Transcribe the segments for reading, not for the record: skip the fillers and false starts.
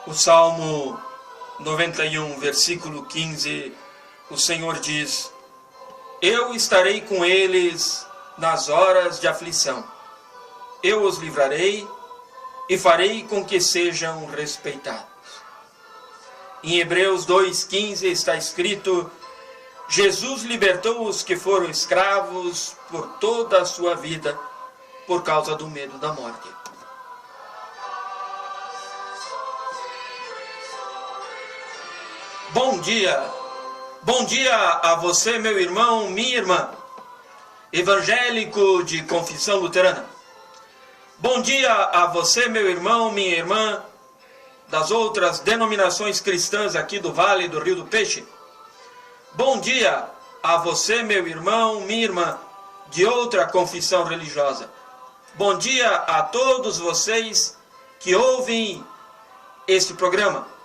O Salmo 91, versículo 15, o Senhor diz: Eu estarei com eles nas horas de aflição. Eu os livrarei e farei com que sejam respeitados. Em Hebreus 2,15 está escrito: Jesus libertou os que foram escravos por toda a sua vida, por causa do medo da morte. Bom dia a você, meu irmão, minha irmã, evangélico de confissão luterana. Bom dia a você, meu irmão, minha irmã, das outras denominações cristãs aqui do Vale do Rio do Peixe. Bom dia a você, meu irmão, minha irmã, de outra confissão religiosa. Bom dia a todos vocês que ouvem este programa.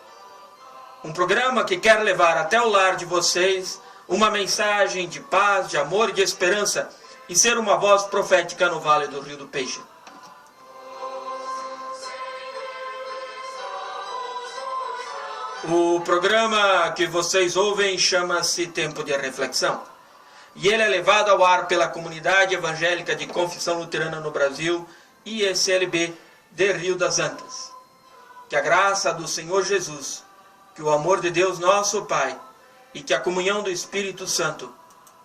Um programa que quer levar até o lar de vocês uma mensagem de paz, de amor e de esperança e ser uma voz profética no Vale do Rio do Peixe. O programa que vocês ouvem chama-se Tempo de Reflexão. E ele é levado ao ar pela Comunidade Evangélica de Confissão Luterana no Brasil, IECLB de Rio das Antas. Que a graça do Senhor Jesus, que o amor de Deus nosso Pai e que a comunhão do Espírito Santo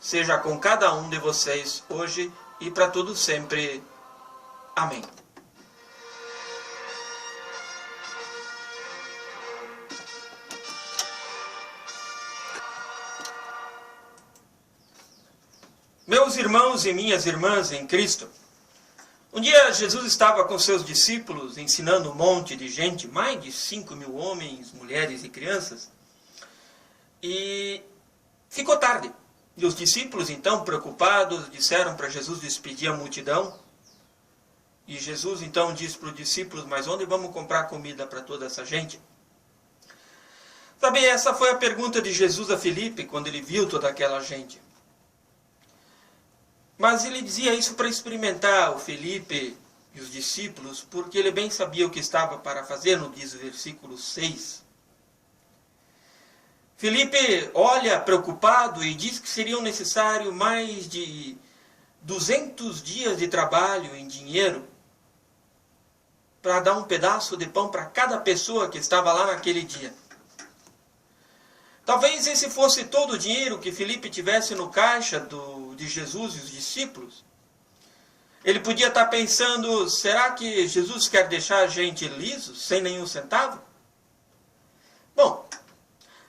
seja com cada um de vocês hoje e para todo sempre. Amém. Meus irmãos e minhas irmãs em Cristo, um dia Jesus estava com seus discípulos ensinando um monte de gente, mais de 5.000 homens, mulheres e crianças, e ficou tarde. E os discípulos, então, preocupados, disseram para Jesus despedir a multidão. E Jesus, então, disse para os discípulos: mas onde vamos comprar comida para toda essa gente? Sabe, essa foi a pergunta de Jesus a Filipe, quando ele viu toda aquela gente. Mas ele dizia isso para experimentar o Filipe e os discípulos, porque ele bem sabia o que estava para fazer, no diz o versículo 6. Filipe olha preocupado e diz que seriam necessários mais de 200 dias de trabalho em dinheiro para dar um pedaço de pão para cada pessoa que estava lá naquele dia. Talvez esse fosse todo o dinheiro que Filipe tivesse no caixa de Jesus e os discípulos. Ele podia estar pensando: será que Jesus quer deixar a gente liso, sem nenhum centavo? Bom,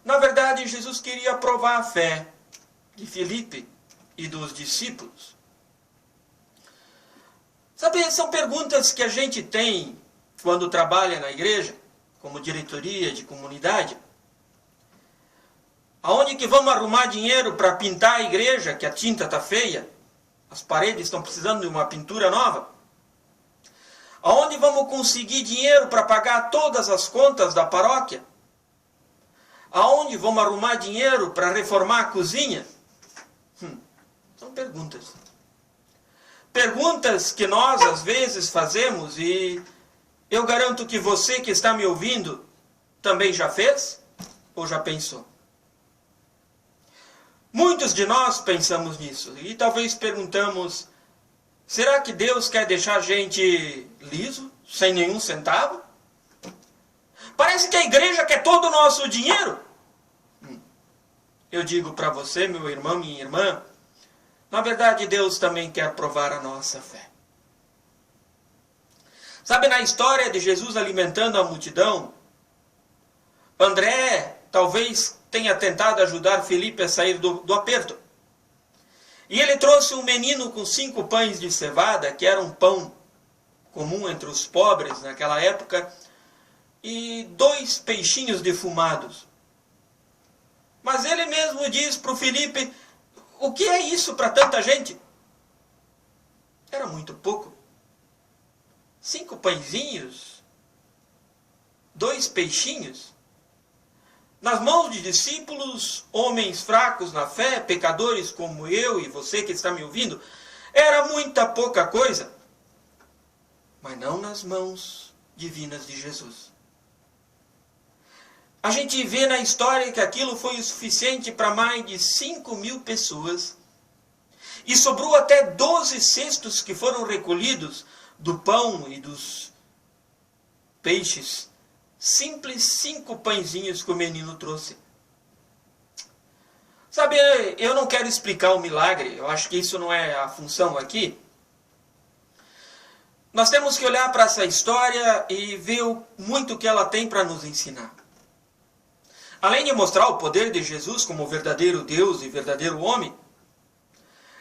na verdade Jesus queria provar a fé de Filipe e dos discípulos. Sabe, são perguntas que a gente tem quando trabalha na igreja, como diretoria de comunidade. Aonde que vamos arrumar dinheiro para pintar a igreja, que a tinta está feia? As paredes estão precisando de uma pintura nova? Aonde vamos conseguir dinheiro para pagar todas as contas da paróquia? Aonde vamos arrumar dinheiro para reformar a cozinha? São perguntas. Perguntas que nós às vezes fazemos, e eu garanto que você que está me ouvindo também já fez ou já pensou. Muitos de nós pensamos nisso e talvez perguntamos: será que Deus quer deixar a gente liso, sem nenhum centavo? Parece que a igreja quer todo o nosso dinheiro. Eu digo para você, meu irmão, minha irmã, na verdade Deus também quer provar a nossa fé. Sabe, na história de Jesus alimentando a multidão, André talvez tenha tentado ajudar Filipe a sair do aperto. E ele trouxe um menino com 5 pães de cevada, que era um pão comum entre os pobres naquela época, e 2 peixinhos defumados. Mas ele mesmo diz para o Filipe: o que é isso para tanta gente? Era muito pouco. 5 pãezinhos, 2 peixinhos. Nas mãos de discípulos, homens fracos na fé, pecadores como eu e você que está me ouvindo, era muita pouca coisa. Mas não nas mãos divinas de Jesus. a gente vê na história que aquilo foi o suficiente para mais de 5.000 pessoas. E sobrou até 12 cestos que foram recolhidos do pão e dos peixes. Simples 5 pãezinhos que o menino trouxe. Sabe, eu não quero explicar o milagre, eu acho que isso não é a função aqui. Nós temos que olhar para essa história e ver muito que ela tem para nos ensinar. Além de mostrar o poder de Jesus como verdadeiro Deus e verdadeiro homem,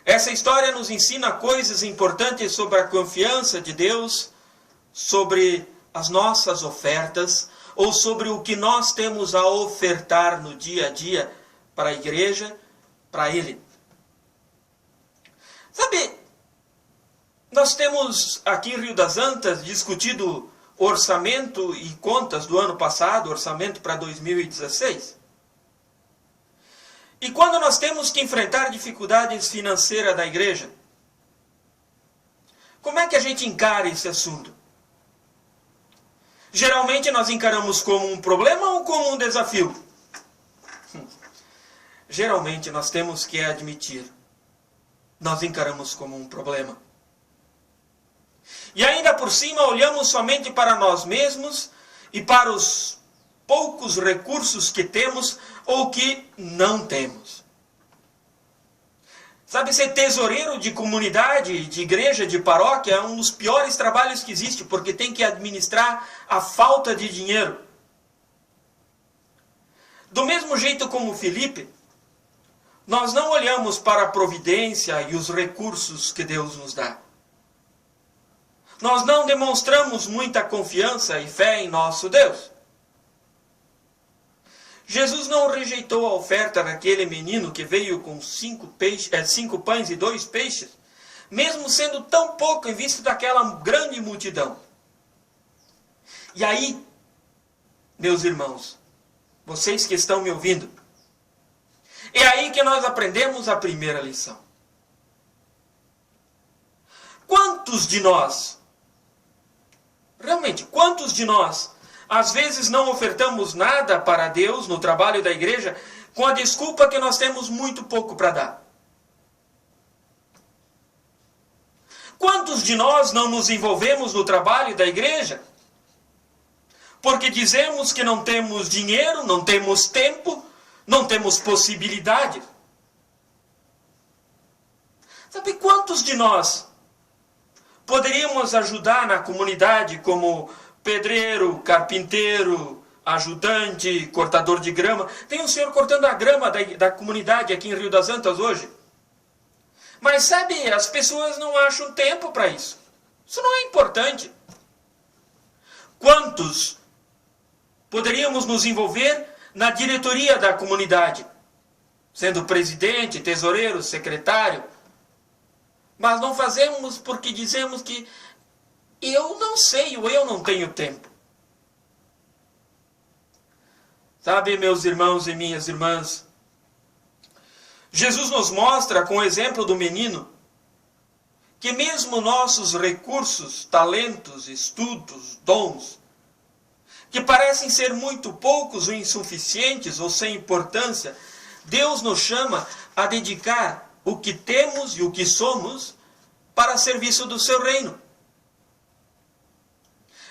essa história nos ensina coisas importantes sobre a confiança de Deus, sobre as nossas ofertas, ou sobre o que nós temos a ofertar no dia a dia para a igreja, para Ele. Sabe, nós temos aqui em Rio das Antas discutido orçamento e contas do ano passado, orçamento para 2016. E quando nós temos que enfrentar dificuldades financeiras da igreja, como é que a gente encara esse assunto? Geralmente nós encaramos como um problema ou como um desafio? Geralmente nós temos que admitir, nós encaramos como um problema. E ainda por cima olhamos somente para nós mesmos e para os poucos recursos que temos ou que não temos. Sabe, ser tesoureiro de comunidade, de igreja, de paróquia é um dos piores trabalhos que existe, porque tem que administrar a falta de dinheiro. Do mesmo jeito como Filipe, nós não olhamos para a providência e os recursos que Deus nos dá. Nós não demonstramos muita confiança e fé em nosso Deus. Jesus não rejeitou a oferta daquele menino que veio com 5 pães e 2 peixes, mesmo sendo tão pouco em vista daquela grande multidão. E aí, meus irmãos, vocês que estão me ouvindo, é aí que nós aprendemos a primeira lição. Quantos de nós, realmente, quantos de nós, às vezes não ofertamos nada para Deus no trabalho da igreja com a desculpa que nós temos muito pouco para dar? Quantos de nós não nos envolvemos no trabalho da igreja porque dizemos que não temos dinheiro, não temos tempo, não temos possibilidade? Sabe quantos de nós poderíamos ajudar na comunidade como pedreiro, carpinteiro, ajudante, cortador de grama? Tem um senhor cortando a grama da comunidade aqui em Rio das Antas hoje. Mas sabe, as pessoas não acham tempo para isso. Isso não é importante. Quantos poderíamos nos envolver na diretoria da comunidade, sendo presidente, tesoureiro, secretário? Mas não fazemos porque dizemos que eu não sei ou eu não tenho tempo. Sabe, meus irmãos e minhas irmãs, Jesus nos mostra, com o exemplo do menino, que mesmo nossos recursos, talentos, estudos, dons, que parecem ser muito poucos ou insuficientes ou sem importância, Deus nos chama a dedicar o que temos e o que somos para serviço do seu reino.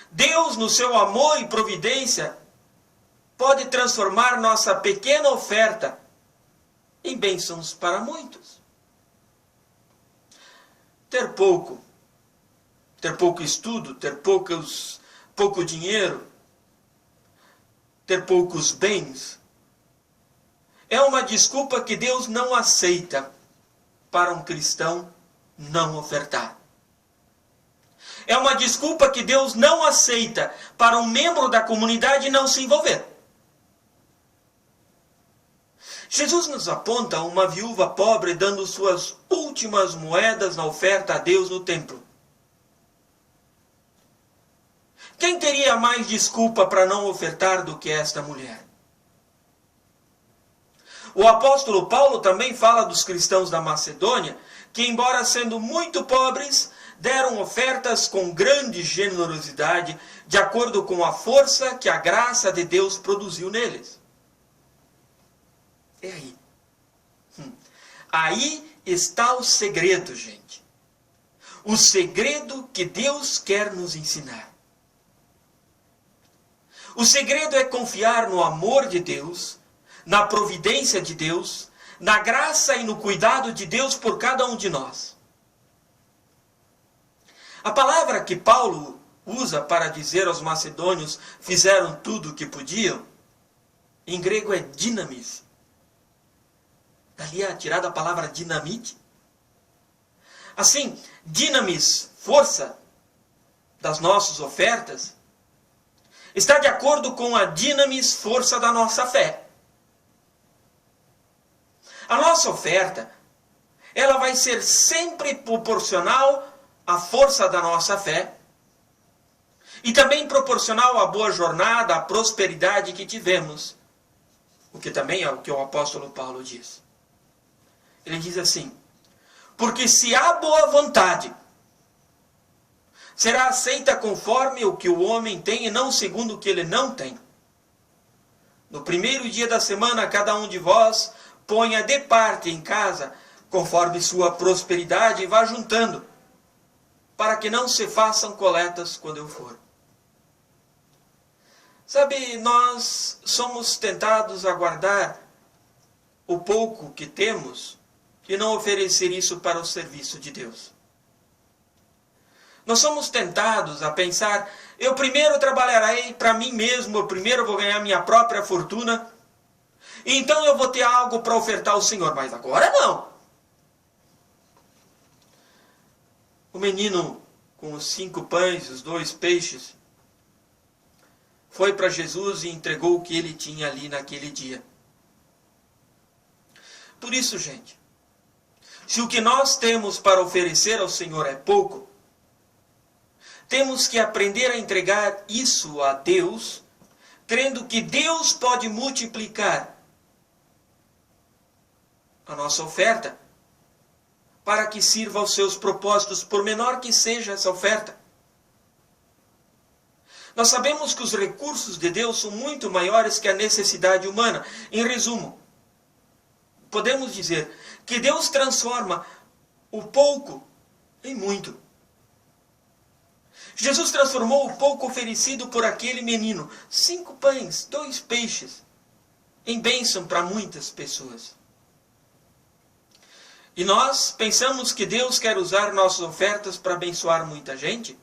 Deus, no seu amor e providência, pode transformar nossa pequena oferta em bênçãos para muitos. Ter pouco estudo, ter pouco dinheiro, ter poucos bens, é uma desculpa que Deus não aceita para um cristão não ofertar. É uma desculpa que Deus não aceita para um membro da comunidade não se envolver. Jesus nos aponta uma viúva pobre dando suas últimas moedas na oferta a Deus no templo. Quem teria mais desculpa para não ofertar do que esta mulher? O apóstolo Paulo também fala dos cristãos da Macedônia, que embora sendo muito pobres, deram ofertas com grande generosidade, de acordo com a força que a graça de Deus produziu neles. É aí. Aí está o segredo, gente. O segredo que Deus quer nos ensinar. O segredo é confiar no amor de Deus, na providência de Deus, na graça e no cuidado de Deus por cada um de nós. A palavra que Paulo usa para dizer aos macedônios fizeram tudo o que podiam, em grego é dinamis. Dali é tirada a palavra dinamite. Assim, dinamis, força das nossas ofertas, está de acordo com a dinamis, força da nossa fé. A nossa oferta, ela vai ser sempre proporcional à força da nossa fé e também proporcional à boa jornada, à prosperidade que tivemos. O que também é o que o apóstolo Paulo diz. Ele diz assim: porque se há boa vontade, será aceita conforme o que o homem tem e não segundo o que ele não tem. No primeiro dia da semana, cada um de vós ponha de parte em casa, conforme sua prosperidade, e vá juntando, para que não se façam coletas quando eu for. Sabe, nós somos tentados a guardar o pouco que temos e não oferecer isso para o serviço de Deus. Nós somos tentados a pensar, eu primeiro trabalharei para mim mesmo, eu primeiro vou ganhar minha própria fortuna, e então eu vou ter algo para ofertar ao Senhor, mas agora não. O menino com os 5 pães e os 2 peixes foi para Jesus e entregou o que ele tinha ali naquele dia. Por isso, gente, se o que nós temos para oferecer ao Senhor é pouco, temos que aprender a entregar isso a Deus, crendo que Deus pode multiplicar a nossa oferta para que sirva aos seus propósitos, por menor que seja essa oferta. Nós sabemos que os recursos de Deus são muito maiores que a necessidade humana. Em resumo, podemos dizer que Deus transforma o pouco em muito. Jesus transformou o pouco oferecido por aquele menino, 5 pães, 2 peixes, em bênção para muitas pessoas. E nós pensamos que Deus quer usar nossas ofertas para abençoar muita gente?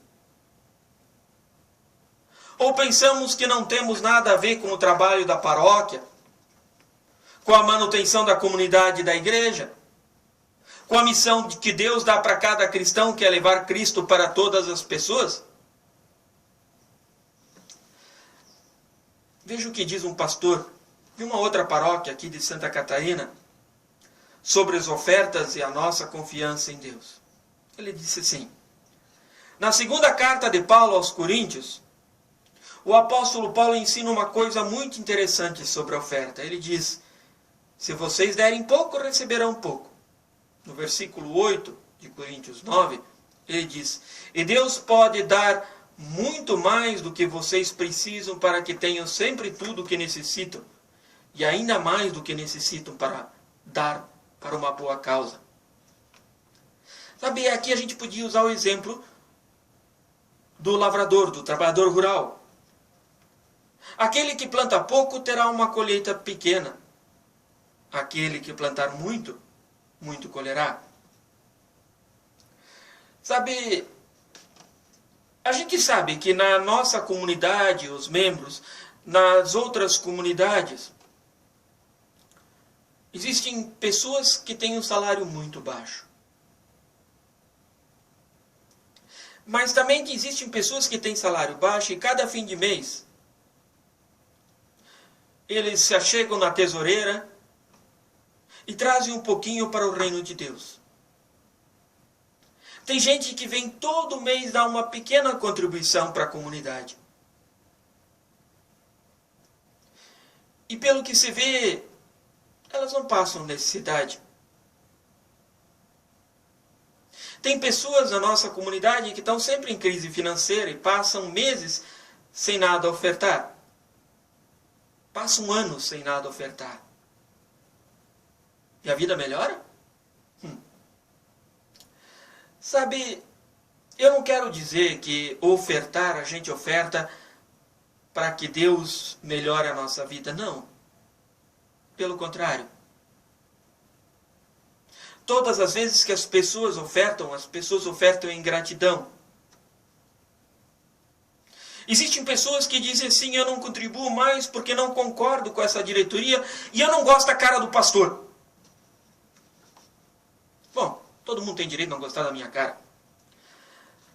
Ou pensamos que não temos nada a ver com o trabalho da paróquia, com a manutenção da comunidade da igreja, com a missão que Deus dá para cada cristão, que é levar Cristo para todas as pessoas? Veja o que diz um pastor de uma outra paróquia aqui de Santa Catarina sobre as ofertas e a nossa confiança em Deus. Ele disse assim: na segunda carta de Paulo aos Coríntios, o apóstolo Paulo ensina uma coisa muito interessante sobre a oferta. Ele diz: se vocês derem pouco, receberão pouco. No versículo 8 de Coríntios 9, ele diz: e Deus pode dar muito mais do que vocês precisam para que tenham sempre tudo o que necessitam, e ainda mais do que necessitam para dar para uma boa causa. Sabe, aqui a gente podia usar o exemplo do lavrador, do trabalhador rural. Aquele que planta pouco terá uma colheita pequena. Aquele que plantar muito, muito colherá. Sabe, a gente sabe que na nossa comunidade, os membros, nas outras comunidades, existem pessoas que têm um salário muito baixo. Mas também existem pessoas que têm salário baixo e cada fim de mês eles se achegam na tesoureira e trazem um pouquinho para o reino de Deus. Tem gente que vem todo mês dar uma pequena contribuição para a comunidade. E pelo que se vê, elas não passam necessidade. Tem pessoas na nossa comunidade que estão sempre em crise financeira e passam meses sem nada ofertar. Passam anos sem nada ofertar. E a vida melhora? Sabe, eu não quero dizer que ofertar, a gente oferta para que Deus melhore a nossa vida. Não. Pelo contrário. Todas as vezes que as pessoas ofertam em gratidão. Existem pessoas que dizem assim, eu não contribuo mais porque não concordo com essa diretoria e eu não gosto da cara do pastor. Bom, todo mundo tem direito a não gostar da minha cara.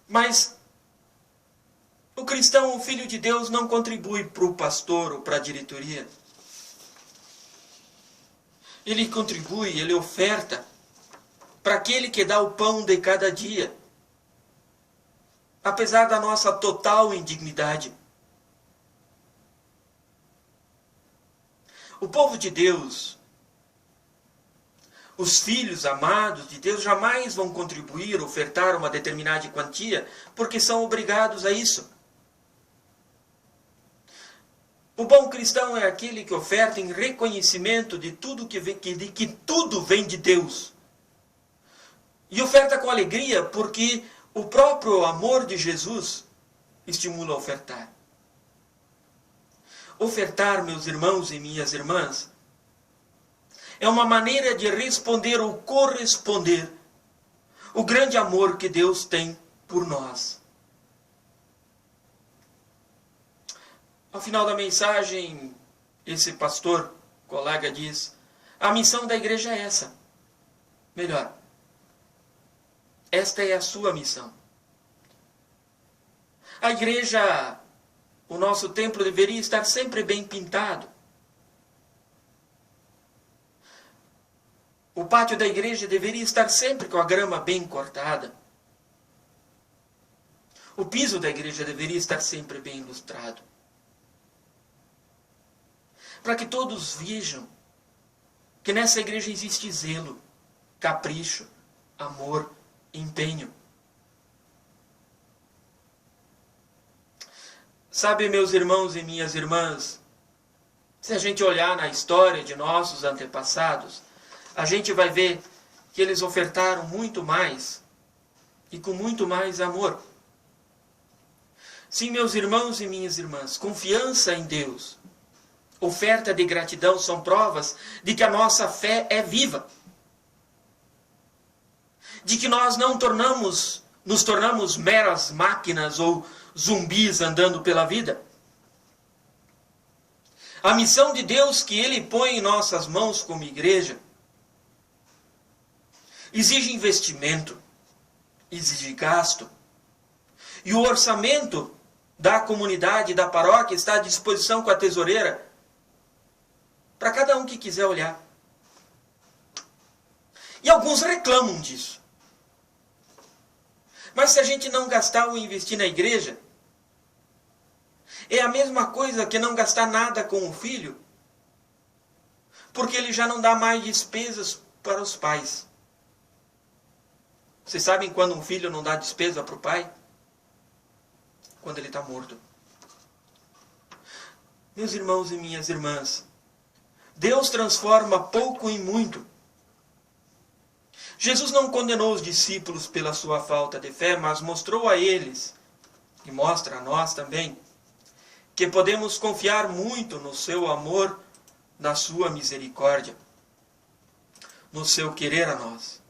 Mas o cristão, o filho de Deus, não contribui para o pastor ou para a diretoria. Ele contribui, ele oferta para aquele que dá o pão de cada dia. Apesar da nossa total indignidade. O povo de Deus, os filhos amados de Deus, jamais vão contribuir, ofertar uma determinada quantia, porque são obrigados a isso. O bom cristão é aquele que oferta em reconhecimento de tudo que tudo vem de Deus. E oferta com alegria, porque o próprio amor de Jesus estimula a ofertar. Ofertar, meus irmãos e minhas irmãs, é uma maneira de responder ou corresponder o grande amor que Deus tem por nós. Ao final da mensagem, esse pastor, colega, diz: a missão da igreja é essa. Melhor, esta é a sua missão. A igreja, o nosso templo deveria estar sempre bem pintado. O pátio da igreja deveria estar sempre com a grama bem cortada. O piso da igreja deveria estar sempre bem ilustrado. Para que todos vejam que nessa igreja existe zelo, capricho, amor, empenho. Sabe, meus irmãos e minhas irmãs, se a gente olhar na história de nossos antepassados, a gente vai ver que eles ofertaram muito mais e com muito mais amor. Sim, meus irmãos e minhas irmãs, confiança em Deus, oferta de gratidão são provas de que a nossa fé é viva. De que nós não nos tornamos meras máquinas ou zumbis andando pela vida. A missão de Deus que Ele põe em nossas mãos como igreja exige investimento, exige gasto. E o orçamento da comunidade, da paróquia, está à disposição com a tesoureira para cada um que quiser olhar. E alguns reclamam disso. Mas se a gente não gastar ou investir na igreja, é a mesma coisa que não gastar nada com o filho, porque ele já não dá mais despesas para os pais. Vocês sabem quando um filho não dá despesa para o pai? Quando ele está morto. Meus irmãos e minhas irmãs, Deus transforma pouco em muito. Jesus não condenou os discípulos pela sua falta de fé, mas mostrou a eles, e mostra a nós também, que podemos confiar muito no seu amor, na sua misericórdia, no seu querer a nós.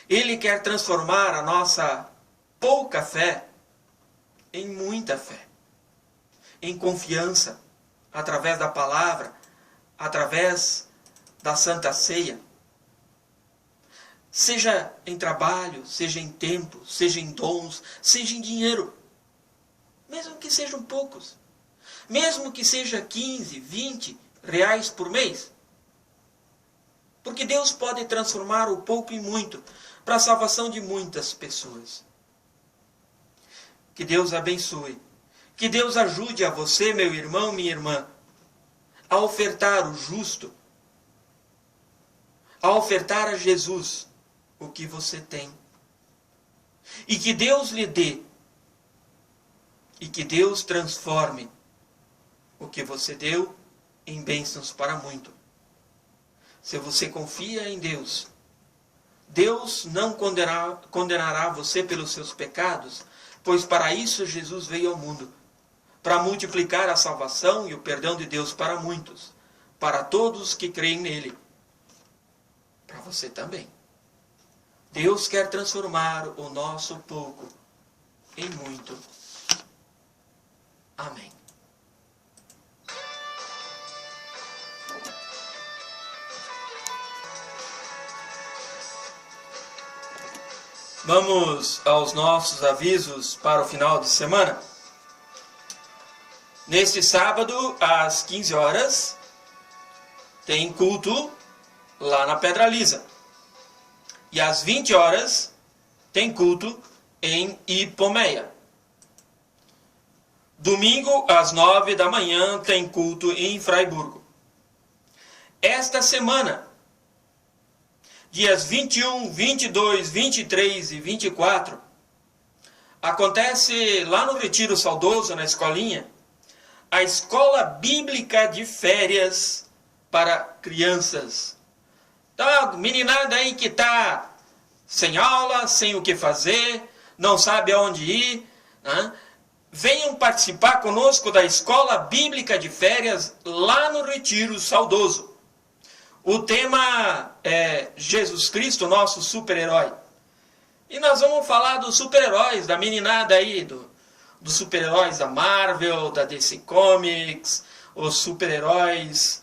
Ele quer transformar a nossa pouca fé em muita fé, em confiança, através da palavra, através da Santa Ceia. Seja em trabalho, seja em tempo, seja em dons, seja em dinheiro. Mesmo que sejam poucos. Mesmo que seja 15, 20 reais por mês. Porque Deus pode transformar o pouco em muito para a salvação de muitas pessoas. Que Deus abençoe. Que Deus ajude a você, meu irmão, minha irmã, a ofertar o justo, a ofertar a Jesus o que você tem. E que Deus lhe dê. E que Deus transforme o que você deu em bênçãos para muito. Se você confia em Deus, Deus não condenará você pelos seus pecados, pois para isso Jesus veio ao mundo, para multiplicar a salvação e o perdão de Deus para muitos, para todos que creem nele, para você também. Deus quer transformar o nosso pouco em muito. Amém. Vamos aos nossos avisos para o final de semana. Neste sábado, às 15 horas, tem culto lá na Pedra Lisa. E às 20 horas, tem culto em Ipomeia. Domingo, às 9 da manhã, tem culto em Fraiburgo. Esta semana, dias 21, 22, 23 e 24, acontece lá no Retiro Saudoso, na escolinha, a Escola Bíblica de Férias para Crianças. Então, meninada aí que está sem aula, sem o que fazer, não sabe aonde ir, né? Venham participar conosco da Escola Bíblica de Férias lá no Retiro Saudoso. O tema é Jesus Cristo, nosso super-herói. E nós vamos falar dos super-heróis, da meninada aí, dos super-heróis da Marvel, da DC Comics, os super-heróis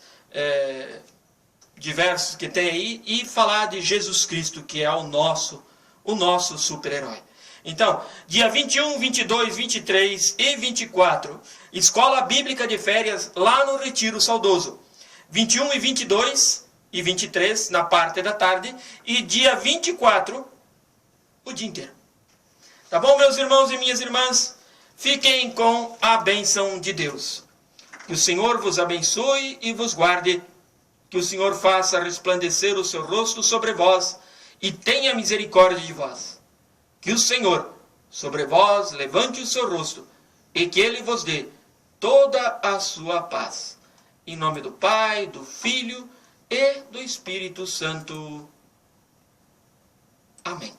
diversos que tem aí, e falar de Jesus Cristo, que é o nosso super-herói. Então, dia 21, 22, 23 e 24, Escola Bíblica de Férias lá no Retiro Saudoso. 21 e 22 e 23 na parte da tarde, e dia 24 o dia inteiro. Tá bom, meus irmãos e minhas irmãs? Fiquem com a bênção de Deus. Que o Senhor vos abençoe e vos guarde. Que o Senhor faça resplandecer o seu rosto sobre vós e tenha misericórdia de vós. Que o Senhor sobre vós levante o seu rosto e que Ele vos dê toda a sua paz. Em nome do Pai, do Filho e do Espírito Santo. Amém.